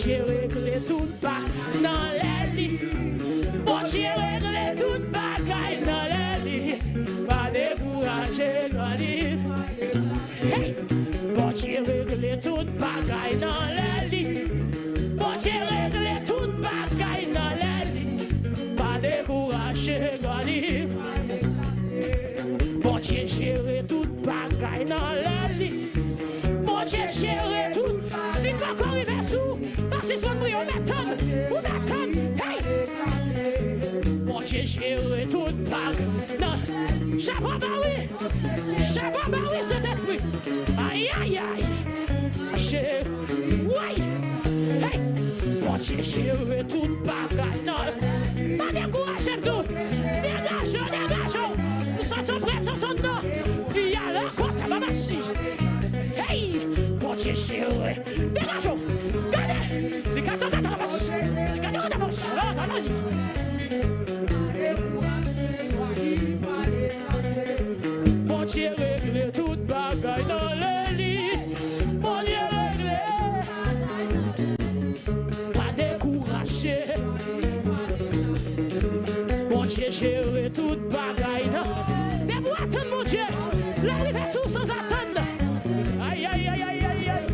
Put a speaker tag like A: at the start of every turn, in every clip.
A: Dieu règle tout pas dans les lits. Bon Dieu règle tout bagaille dans les lits. Pas décourager dans les lits. Hey! Bon Dieu règle tout bagaille dans les lits. Bon Dieu règle tout bagaille dans les lits. Pas décourager dans les lits. Bon Dieu gère tout bagaille dans les lits. Bon Dieu gère tout. Si pas qu'on arrive sous, parce que son bruit on attend. Hey! Bon Dieu gère tout bagaille. Non, chapeau baroui, cet esprit. Aïe aïe aïe. Oui. Hey! Bon Dieu gère tout bagaille. Non, pas décourager tout. Dégageons. Nous sommes prêts, nous sommes là. Il y a la côte à ma machine. Hey! Bon Dieu chéri. Dégageons. Regardez. Les cartons à la machine. Les cartons à la machine. Bon Dieu règle toute bagaille dans le lit. Bon Dieu règle. Pas décourager. Bon Dieu gère toute bagaille. Debout attendre mon Dieu. L'arrivée sous sans attendre. Aïe aïe aïe aïe aïe aïe.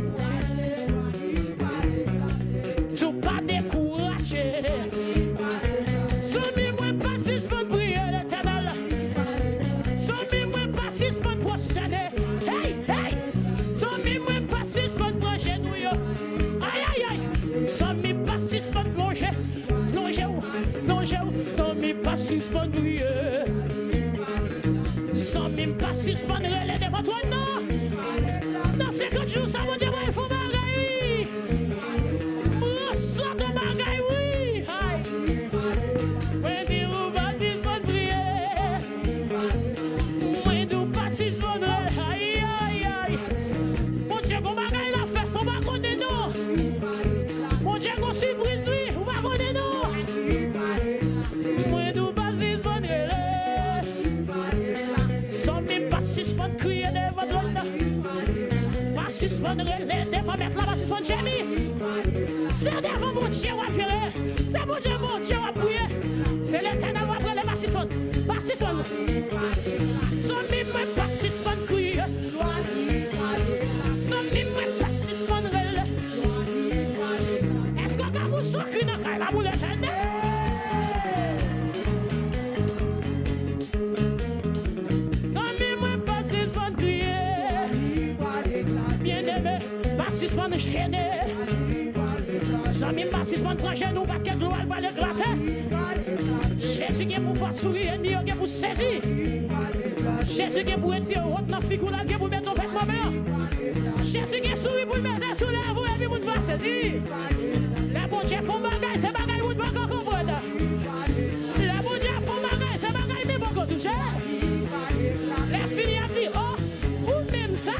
A: Tout pas décourager. Sommez-moi pas suspendre prier l'éternel. Sommez-moi pas suspendre procéder. Hey hey. Sommez-moi pas suspendre plonger nous yo. Aïe aïe aïe. Sommez pas suspendre plonger. Sommez pas suspendre prier. Sans même pas suspendre les devant toi, non. Dans 50 jours, ça va dire, il faut bagaille. Sort de bagaille, oui. Moi, dis, ou pas suspendre prier. Moi, dis, pas suspendre. Aïe, aïe, aïe. Mon Dieu, qu'on bagaille la fête, on va connaître nous. Mon Dieu, qu'on surprise, oui, on va connaître nous. Moi, dis, pas suspendre. Suspendre crier devant toi. Pas suspendre les devant mettre là, pas suspendre Jémi. C'est devant mon Dieu à tirer. C'est mon Dieu à prier. C'est l'éternel à prier, pas suspendre. Pas suspendre. Son mime pas suspendre crier. Son mime pas suspendre. Est-ce qu'on a mon sacré dans la boule éternelle? Suspendre chaîné. Sans même pas suspendre projet nous parce que gloire va l'éclater. Jésus qui est pour faire sourire, Dieu qui est pour saisir. Jésus qui est pour retirer haute dans figure là, qui est pour mettre nos vêtements blancs. Jésus qui est sourire pour mettre sous la voie et puis vous va saisir. La bon Dieu font bagaille, c'est bagaille vous ne pas comprendre. La bon Dieu font bagaille, c'est bagaille mais pas qu'on touche. La fille a dit oh, ou même ça.